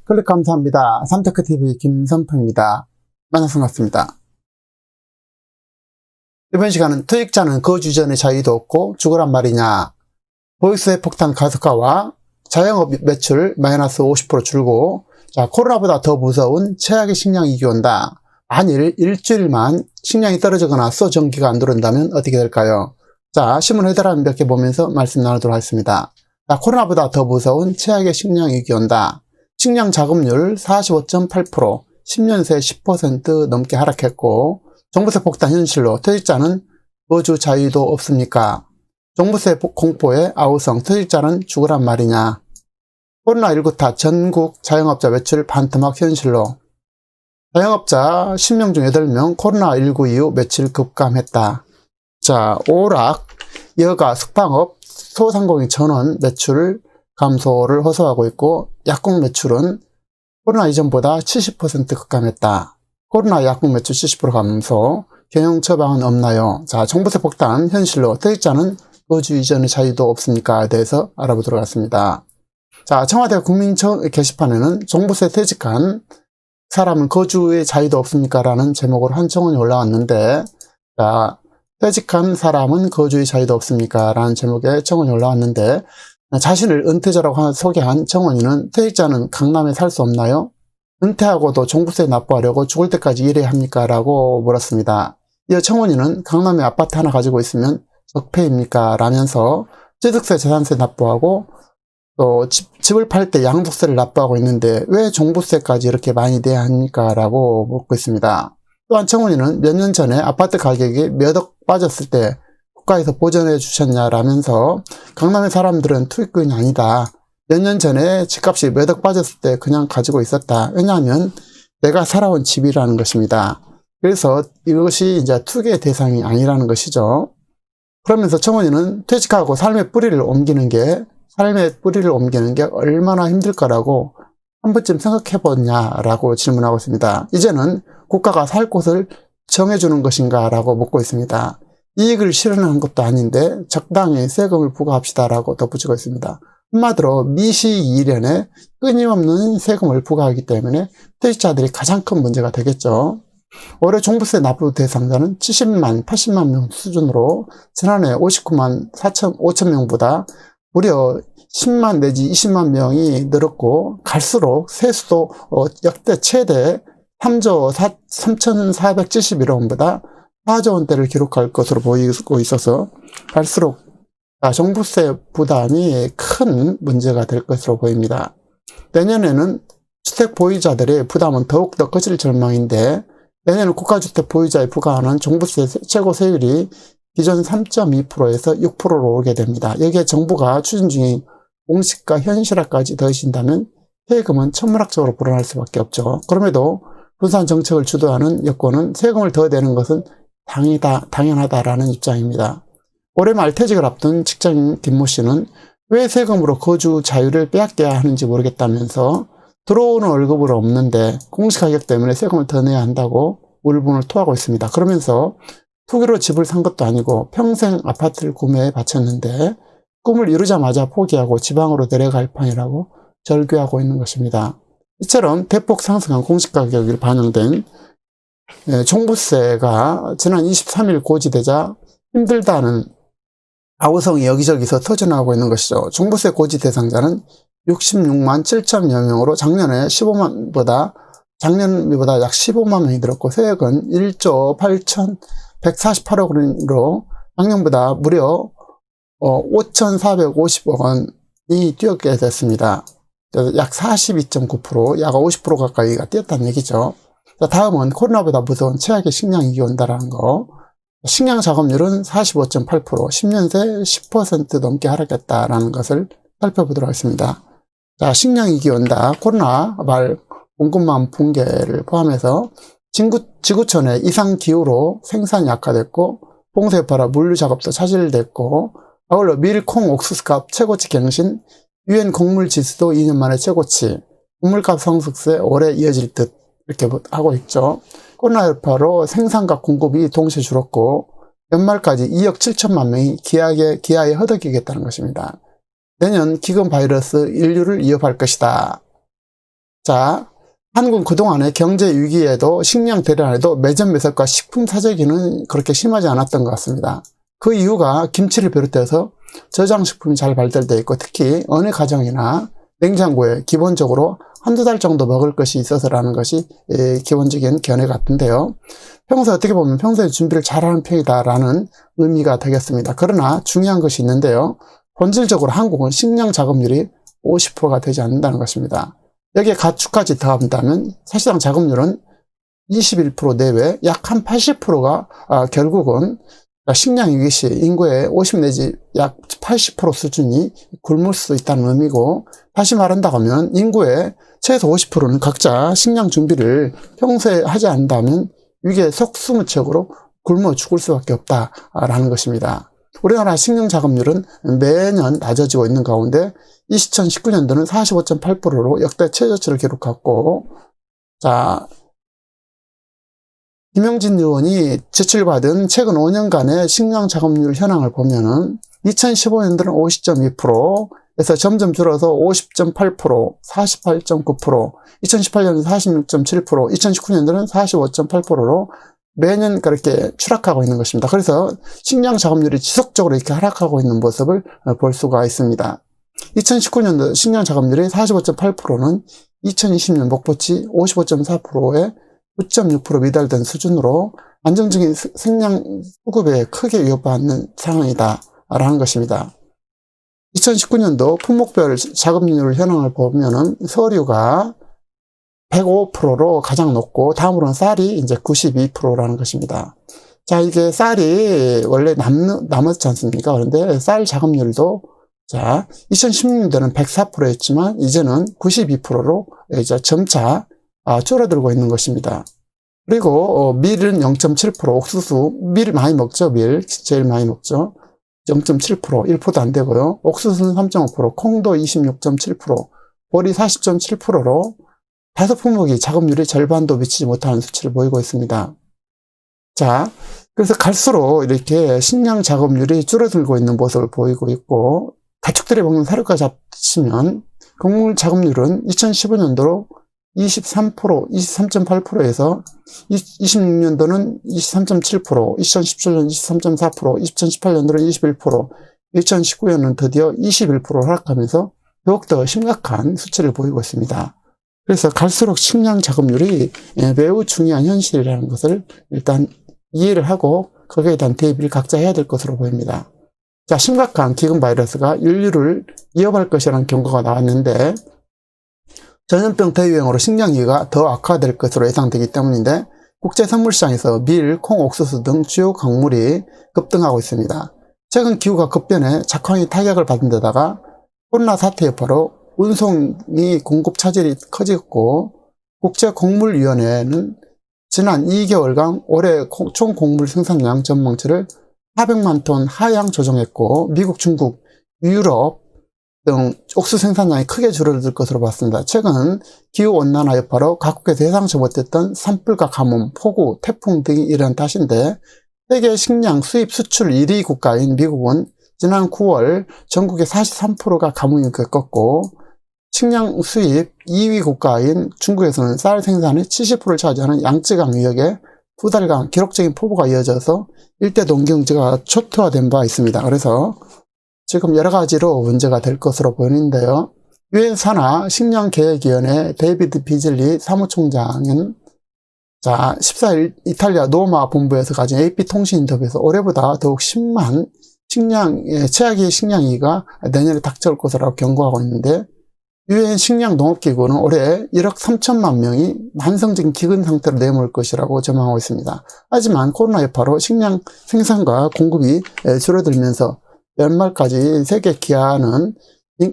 클릭 감사합니다. 삼테크TV 김선표입니다. 만나서 반갑습니다. 이번 시간은 투입자는 거주 전의 자유도 없고 죽으란 말이냐, 보이스의 폭탄 가속화와 자영업 매출 마이너스 50% 줄고, 코로나보다 더 무서운 최악의 식량 위기 온다. 만일 일주일만 식량이 떨어지거나 수소전기가 안 들어온다면 어떻게 될까요? 신문 헤드라인 몇 개 보면서 말씀 나누도록 하겠습니다. 코로나보다 더 무서운 최악의 식량 위기 온다. 식량 자급률 45.8%, 10년 새 10% 넘게 하락했고, 종부세 폭탄 현실로 퇴직자는 거주 자유도 없습니까? 종부세 공포에 아우성 퇴직자는 죽으란 말이냐? 코로나19 탓 전국 자영업자 매출 반토막 현실로. 자영업자 10명 중 8명 코로나19 이후 매출 급감했다. 오락, 여가, 숙박업, 소상공인 전원 매출 감소를 호소하고 있고, 약국 매출은 코로나 이전보다 70% 급감했다. 코로나 약국 매출 70% 감소, 경영 처방은 없나요? 종부세 폭탄 현실로 퇴직자는 거주 이전의 자유도 없습니까?에 대해서 알아보도록 하겠습니다. 청와대 국민청 게시판에는 종부세 퇴직한 사람은 거주의 자유도 없습니까? 라는 제목으로 한 청원이 올라왔는데, 퇴직한 사람은 거주의 자유도 없습니까? 라는 제목의 청원이 올라왔는데, 자신을 은퇴자라고 소개한 청원인은 퇴직자는 강남에 살 수 없나요? 은퇴하고도 종부세 납부하려고 죽을 때까지 일해야 합니까? 라고 물었습니다. 이 청원인은 강남에 아파트 하나 가지고 있으면 적폐입니까? 라면서 취득세, 재산세 납부하고 또 집을 팔 때 양도세를 납부하고 있는데 왜 종부세까지 이렇게 많이 내야 합니까? 라고 묻고 있습니다. 또한 청원인은 몇 년 전에 아파트 가격이 몇 억 빠졌을 때 국가에서 보전해 주셨냐라면서 강남의 사람들은 투기꾼이 아니다. 몇 년 전에 집값이 몇 억 빠졌을 때 그냥 가지고 있었다. 왜냐하면 내가 살아온 집이라는 것입니다. 그래서 이것이 이제 투기의 대상이 아니라는 것이죠. 그러면서 청원인은 퇴직하고 삶의 뿌리를 옮기는 게 얼마나 힘들 거라고 한 번쯤 생각해 보냐라고 질문하고 있습니다. 이제는 국가가 살 곳을 정해주는 것인가 라고 묻고 있습니다. 이익을 실현하는 것도 아닌데 적당히 세금을 부과합시다라고 덧붙이고 있습니다. 한마디로 미시이련에 끊임없는 세금을 부과하기 때문에 퇴직자들이 가장 큰 문제가 되겠죠. 올해 종부세 납부 대상자는 70만, 80만 명 수준으로 지난해 59만 5천 명보다 무려 10만 내지 20만 명이 늘었고, 갈수록 세수도 역대 최대 3조 3,471억 원보다 4조 원대를 기록할 것으로 보이고 있어서 갈수록 종부세 부담이 큰 문제가 될 것으로 보입니다. 내년에는 주택 보유자들의 부담은 더욱더 커질 전망인데, 내년은 국가주택 보유자에 부과하는 종부세 최고 세율이 기존 3.2%에서 6%로 오르게 됩니다. 여기에 정부가 추진 중인 공시가 현실화까지 더해진다면 세금은 천문학적으로 불어날 수밖에 없죠. 그럼에도 분산 정책을 주도하는 여권은 세금을 더 내는 것은 당연하다라는 입장입니다. 올해 말 퇴직을 앞둔 직장인 김모 씨는 왜 세금으로 거주 자유를 빼앗겨야 하는지 모르겠다면서 들어오는 월급은 없는데 공시가격 때문에 세금을 더 내야 한다고 울분을 토하고 있습니다. 그러면서 투기로 집을 산 것도 아니고 평생 아파트를 구매해 바쳤는데 꿈을 이루자마자 포기하고 지방으로 내려갈 판이라고 절규하고 있는 것입니다. 이처럼 대폭 상승한 공시가격이 반영된 종부세가 지난 23일 고지되자 힘들다는 아우성이 여기저기서 터져나오고 있는 것이죠. 종부세 고지 대상자는 66만 7천여 명으로 작년보다 약 15만 명이 늘었고, 세액은 1조 8,148억 원으로 작년보다 무려 5,450억 원이 뛰었게 됐습니다. 약 42.9%, 약 50% 가까이가 뛰었다는 얘기죠. 다음은 코로나보다 무서운 최악의 식량 위기 온다라는 거. 식량 자급률은 45.8%, 10년 새 10% 넘게 하락했다라는 것을 살펴보도록 하겠습니다. 식량 위기 온다. 코로나 말 공급망 붕괴를 포함해서 지구촌의 이상기후로 생산이 악화됐고, 봉쇄 여파로 물류 작업도 차질됐고, 아울러 밀, 콩, 옥수수값 최고치 갱신, 유엔 곡물 지수도 2년 만에 최고치, 곡물값 상승세 올해 이어질 듯 이렇게 하고 있죠. 코로나 여파로 생산과 공급이 동시에 줄었고, 연말까지 2억 7천만 명이 기아에 허덕이겠다는 것입니다. 내년 기금 바이러스 인류를 위협할 것이다. 자, 한국은 그동안의 경제 위기에도 식량 대란에도 매점 매석과 식품 사재기는 그렇게 심하지 않았던 것 같습니다. 그 이유가 김치를 비롯해서 저장식품이 잘 발달되어 있고, 특히 어느 가정이나 냉장고에 기본적으로 한두 달 정도 먹을 것이 있어서라는 것이 기본적인 견해 같은데요. 평소에 어떻게 보면 평소에 준비를 잘하는 편이다라는 의미가 되겠습니다. 그러나 중요한 것이 있는데요. 본질적으로 한국은 식량 자급률이 50%가 되지 않는다는 것입니다. 여기에 가축까지 더한다면 사실상 자급률은 21% 내외, 약 한 80%가 결국은 식량 위기 시 인구의 50 내지 약 80% 수준이 굶을 수 있다는 의미고, 다시 말한다고 하면 인구의 최소 50%는 각자 식량 준비를 평소에 하지 않는다면 위기에 속수무책으로 굶어 죽을 수밖에 없다라는 것입니다. 우리나라 식량 자급률은 매년 낮아지고 있는 가운데 2019년도는 45.8%로 역대 최저치를 기록했고, 자, 김영진 의원이 제출받은 최근 5년간의 식량 자급률 현황을 보면은 2015년도는 50.2%에서 점점 줄어서 50.8%, 48.9%, 2018년은 46.7%, 2019년도는 45.8%로 매년 그렇게 추락하고 있는 것입니다. 그래서 식량 자급률이 지속적으로 이렇게 하락하고 있는 모습을 볼 수가 있습니다. 2019년도 식량 자급률이 45.8%는 2020년 목표치 55.4%에 9.6% 미달된 수준으로 안정적인 식량 수급에 크게 위협받는 상황이다라는 것입니다. 2019년도 품목별 자급률 현황을 보면은 서류가 105%로 가장 높고, 다음으로는 쌀이 이제 92%라는 것입니다. 자, 이게 쌀이 원래 남았지 않습니까? 그런데 쌀 자급률도, 자, 2016년도는 104%였지만, 이제는 92%로 이제 점차 줄어들고 있는 것입니다. 그리고 밀은 0.7%, 옥수수, 밀 많이 먹죠? 밀 제일 많이 먹죠? 0.7%, 1%도 안 되고요. 옥수수는 3.5%, 콩도 26.7%, 보리 40.7%로 다섯 품목이 자급률이 절반도 미치지 못하는 수치를 보이고 있습니다. 자, 그래서 갈수록 이렇게 식량 자급률이 줄어들고 있는 모습을 보이고 있고, 가축들이 먹는 사료까지 합치면 곡물 자급률은 2015년도로 23%, 23.8%에서 26년도는 23.7%, 2017년 23.4%, 2018년도는 21%, 2019년은 드디어 21% 하락하면서 더욱더 심각한 수치를 보이고 있습니다. 그래서 갈수록 식량 자급률이 매우 중요한 현실이라는 것을 일단 이해를 하고 거기에 대한 대비를 각자 해야 될 것으로 보입니다. 자, 심각한 기근 바이러스가 인류를 위협할 것이라는 경고가 나왔는데, 전염병 대유행으로 식량 위기가 더 악화될 것으로 예상되기 때문인데, 국제 선물시장에서 밀, 콩, 옥수수 등 주요 곡물이 급등하고 있습니다. 최근 기후가 급변해 작황이 타격을 받은 데다가 코로나 사태 여파로 운송이 공급 차질이 커졌고, 국제곡물위원회는 지난 2개월간 올해 총 곡물 생산량 전망치를 400만 톤 하향 조정했고, 미국, 중국, 유럽 등 옥수수 생산량이 크게 줄어들 것으로 봤습니다. 최근 기후온난화 여파로 각국에서 예상치 못했던 산불과 가뭄, 폭우, 태풍 등이 일어난 탓인데, 세계 식량 수입 수출 1위 국가인 미국은 지난 9월 전국의 43%가 가뭄을 겪었고, 식량 수입 2위 국가인 중국에서는 쌀 생산의 70%를 차지하는 양쯔강 유역에 2달간 기록적인 폭우가 이어져서 일대 농경지가 초토화된 바 있습니다. 그래서 지금 여러 가지로 문제가 될 것으로 보이는데요. 유엔 산하 식량계획위원회 데이비드 비즐리 사무총장은 14일 이탈리아 노마 본부에서 가진 AP통신 인터뷰에서 올해보다 더욱 심한 최악의 식량위기가 내년에 닥쳐올 것이라고 경고하고 있는데, 유엔 식량농업기구는 올해 1억 3천만 명이 만성적인 기근 상태로 내몰 것이라고 전망하고 있습니다. 하지만 코로나 여파로 식량 생산과 공급이 줄어들면서 연말까지 세계 기아는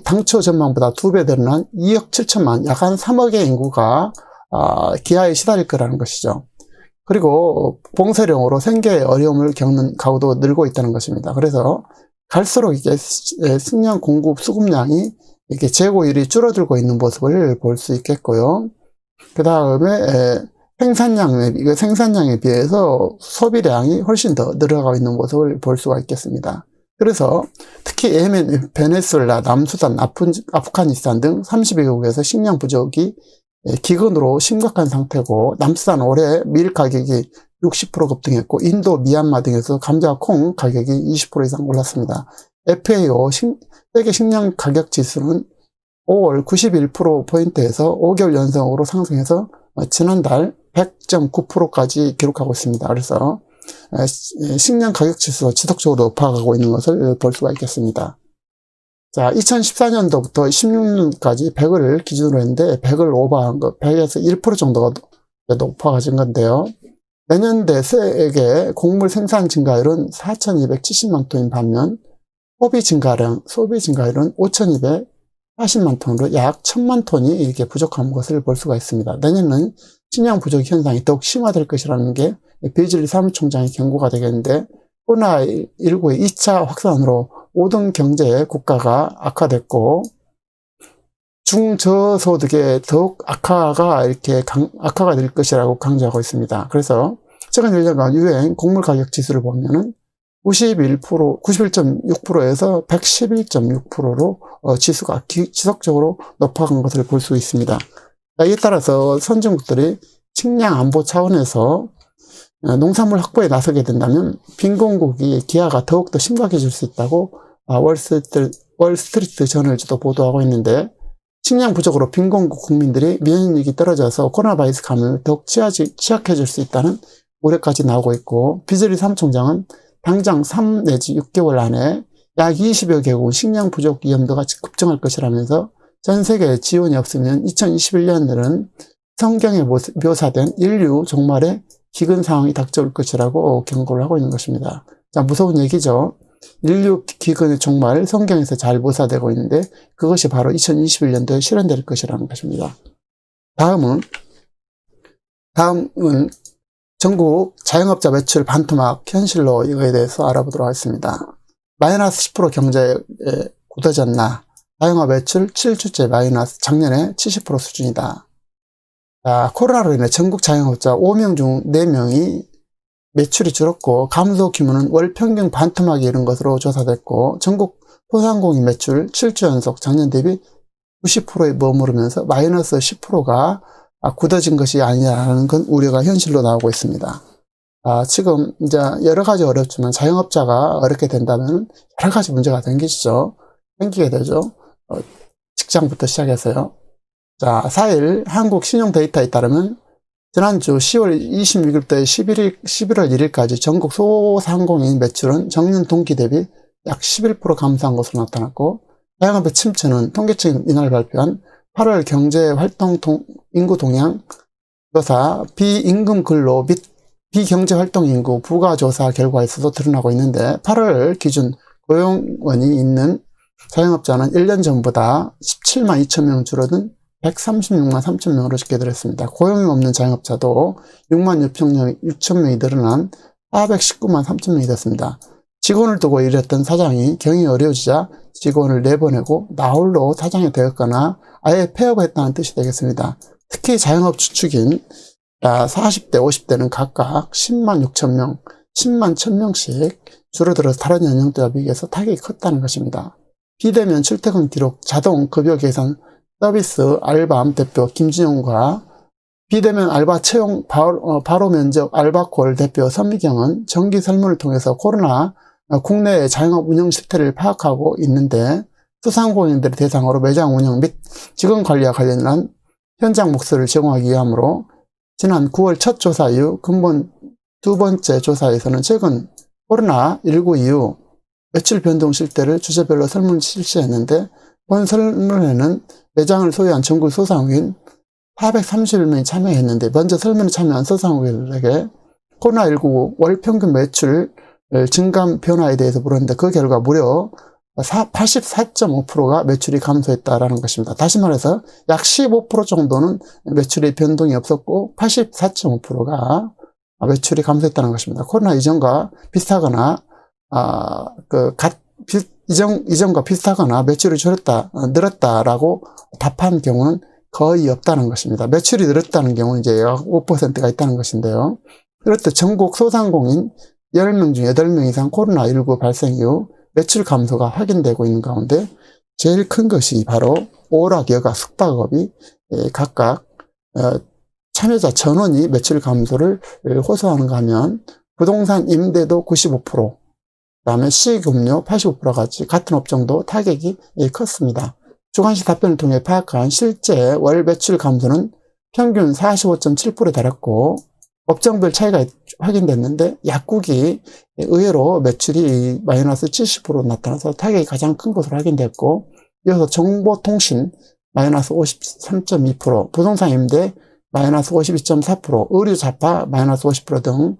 당초 전망보다 2배 늘어난 2억 7천만, 약 한 3억의 인구가 기아에 시달릴 거라는 것이죠. 그리고 봉쇄령으로 생계에 어려움을 겪는 가구도 늘고 있다는 것입니다. 그래서 갈수록 이게 식량 공급 수급량이 이렇게 재고율이 줄어들고 있는 모습을 볼 수 있겠고요. 그 다음에 생산량에 비해서 소비량이 훨씬 더 늘어가고 있는 모습을 볼 수가 있겠습니다. 그래서 특히 예멘, 베네수엘라, 남수단, 아프가니스탄 등 32개국에서 식량 부족이 기근으로 심각한 상태고, 남수단 올해 밀 가격이 60% 급등했고, 인도, 미얀마 등에서 감자와 콩 가격이 20% 이상 올랐습니다. FAO 세계 식량 가격 지수는 5월 91%포인트에서 5개월 연속으로 상승해서 지난달 100.9%까지 기록하고 있습니다. 그래서 식량 가격 지수가 지속적으로 높아가고 있는 것을 볼 수가 있겠습니다. 자, 2014년도부터 16년까지 100을 기준으로 했는데 100을 오버한 거, 100에서 1% 정도가 높아진 건데요. 내년대 세계 곡물 생산 증가율은 4,270만 톤인 반면 소비 증가율은 5,240만 톤으로 약 1,000만 톤이 이렇게 부족한 것을 볼 수가 있습니다. 내년은 식량 부족 현상이 더욱 심화될 것이라는 게 베이즐리 사무총장의 경고가 되겠는데, 코로나19의 2차 확산으로 모든 경제 국가가 악화됐고, 중저소득에 더욱 악화가 될 것이라고 강조하고 있습니다. 그래서 최근 1년간 유엔 곡물 가격 지수를 보면은 91.6%에서 111.6%로 지수가 지속적으로 높아간 것을 볼 수 있습니다. 이에 따라서 선진국들이 식량 안보 차원에서 농산물 확보에 나서게 된다면 빈곤국이 기아가 더욱더 심각해질 수 있다고 월스트리트 저널지도 보도하고 있는데, 식량 부족으로 빈곤국 국민들이免疫力이 떨어져서 코로나 바이러스 감염에 더욱 취약해질 수 있다는 우려까지 나오고 있고, 비즐리 사무총장은 당장 3 내지 6개월 안에 약 20여 개국 식량 부족 위험도가 급증할 것이라면서 전 세계 지원이 없으면 2021년에는 성경에 묘사된 인류 종말의 기근 상황이 닥쳐올 것이라고 경고를 하고 있는 것입니다. 자, 무서운 얘기죠. 인류 기근의 종말, 성경에서 잘 묘사되고 있는데 그것이 바로 2021년도에 실현될 것이라는 것입니다. 다음은 전국 자영업자 매출 반토막 현실로 이거에 대해서 알아보도록 하겠습니다. 마이너스 10% 경제에 굳어졌나? 자영업 매출 7주째 마이너스, 작년에 70% 수준이다. 자, 코로나로 인해 전국 자영업자 5명 중 4명이 매출이 줄었고, 감소 규모는 월 평균 반토막이 이른 것으로 조사됐고, 전국 소상공인 매출 7주 연속 작년 대비 90%에 머무르면서 마이너스 10%가 굳어진 것이 아니냐는 건 우려가 현실로 나오고 있습니다. 지금 이제 여러 가지 어렵지만 자영업자가 어렵게 된다면 여러 가지 문제가 생기게 되죠. 직장부터 시작해서요. 자, 4일 한국 신용 데이터에 따르면 지난주 10월 26일부터 11월 1일까지 전국 소상공인 매출은 전년 동기 대비 약 11% 감소한 것으로 나타났고, 자영업의 침체는 통계청 이날 발표한 8월 경제활동 인구 동향 조사 비임금 근로 및 비경제활동 인구 부가조사 결과에서도 드러나고 있는데, 8월 기준 고용원이 있는 자영업자는 1년 전보다 17만 2천 명 줄어든 136만 3천 명으로 집계되었습니다. 고용이 없는 자영업자도 6만 6천 명이 늘어난 419만 3천 명이 됐습니다. 직원을 두고 일했던 사장이 경영이 어려워지자 직원을 내보내고 나홀로 사장이 되었거나 아예 폐업했다는 뜻이 되겠습니다. 특히 자영업 주축인 40대, 50대는 각각 10만 6천 명, 10만 1,000명씩 줄어들어서 다른 연령대와 비교해서 타격이 컸다는 것입니다. 비대면 출퇴근 기록 자동 급여 계산 서비스 알밤 대표 김진용과 비대면 알바 채용 바로 면접 알바콜 대표 선미경은 정기 설문을 통해서 코로나 국내의 자영업 운영 실태를 파악하고 있는데, 소상공인들을 대상으로 매장 운영 및 직원 관리와 관련한 현장 목소리를 제공하기 위함으로 지난 9월 첫 조사 이후 근본 두 번째 조사에서는 최근 코로나19 이후 매출 변동 실태를 주제별로 설문을 실시했는데, 본 설문에는 매장을 소유한 전국 소상공인 431명이 참여했는데, 먼저 설문에 참여한 소상공인들에게 코로나19 월 평균 매출 증감 변화에 대해서 물었는데, 그 결과 무려 84.5%가 매출이 감소했다라는 것입니다. 다시 말해서 약 15% 정도는 매출의 변동이 없었고 84.5%가 매출이 감소했다는 것입니다. 코로나 이전과 비슷하거나 이전과 비슷하거나 매출이 늘었다라고 답한 경우는 거의 없다는 것입니다. 매출이 늘었다는 경우는 이제 약 5%가 있다는 것인데요. 그렇듯 전국 소상공인 10명 중 8명 이상 코로나19 발생 이후 매출 감소가 확인되고 있는 가운데 제일 큰 것이 바로 오락, 여가, 숙박업이 각각 참여자 전원이 매출 감소를 호소하는가 하면 부동산 임대도 95%, 그다음에 시급료 85%까지 같은 업종도 타격이 컸습니다. 주관식 답변을 통해 파악한 실제 월 매출 감소는 평균 45.7%에 달했고 업종별 차이가 확인됐는데 약국이 의외로 매출이 마이너스 70% 나타나서 타격이 가장 큰 것으로 확인됐고, 이어서 정보통신 마이너스 53.2%, 부동산 임대 마이너스 52.4%, 의류 잡화 마이너스 50% 등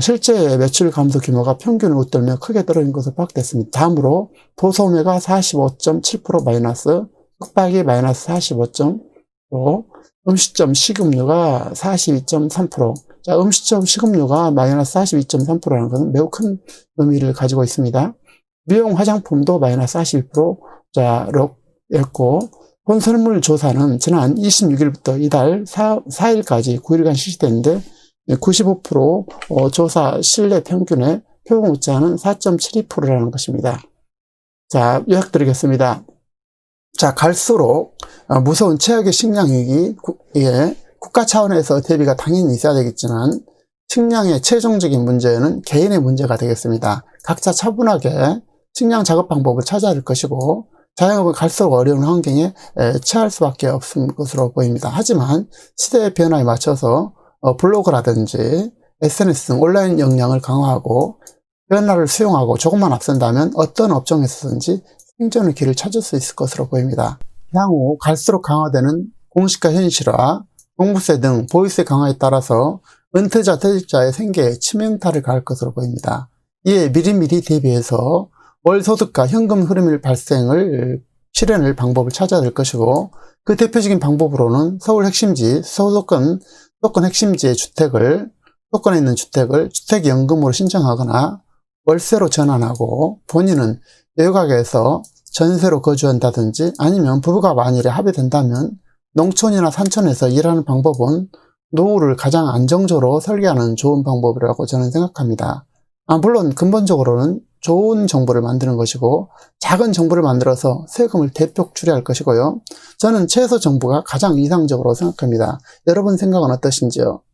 실제 매출 감소 규모가 평균을 웃돌며 크게 떨어진 것으로 파악됐습니다. 다음으로 도소매가 45.7% 마이너스, 숙박이 마이너스 45.5%, 음식점 식음료가 42.3%. 자, 음식점 식음료가 마이너스 42.3%라는 것은 매우 큰 의미를 가지고 있습니다. 미용 화장품도 마이너스 42%였고, 본 설문조사는 지난 26일부터 이달 4일까지 9일간 실시됐는데 95% 조사 신뢰 평균의 표본 오차는 4.72%라는 것입니다. 자, 요약드리겠습니다. 자, 갈수록 무서운 최악의 식량위기, 국가 차원에서 대비가 당연히 있어야 되겠지만 식량의 최종적인 문제는 개인의 문제가 되겠습니다. 각자 차분하게 식량 작업 방법을 찾아야 할 것이고 자영업은 갈수록 어려운 환경에 처할 수밖에 없을 것으로 보입니다. 하지만 시대의 변화에 맞춰서 블로그라든지 SNS 등 온라인 역량을 강화하고 변화를 수용하고 조금만 앞선다면 어떤 업종에서든지 생존의 길을 찾을 수 있을 것으로 보입니다. 향후 갈수록 강화되는 공시가 현실화, 종부세 등 보유세 강화에 따라서 은퇴자, 퇴직자의 생계에 치명타를 가할 것으로 보입니다. 이에 미리미리 대비해서 월 소득과 현금 흐름일 발생을 실현할 방법을 찾아야 될 것이고, 그 대표적인 방법으로는 서울 핵심지, 수도권 핵심지의 수도권에 있는 주택을 주택연금으로 신청하거나 월세로 전환하고 본인은 외곽에서 전세로 거주한다든지 아니면 부부가 만일에 합의된다면 농촌이나 산촌에서 일하는 방법은 노후를 가장 안정적으로 설계하는 좋은 방법이라고 저는 생각합니다. 물론 근본적으로는 좋은 정보를 만드는 것이고 작은 정보를 만들어서 세금을 대폭 줄여야 할 것이고요. 저는 최소 정보가 가장 이상적으로 생각합니다. 여러분 생각은 어떠신지요?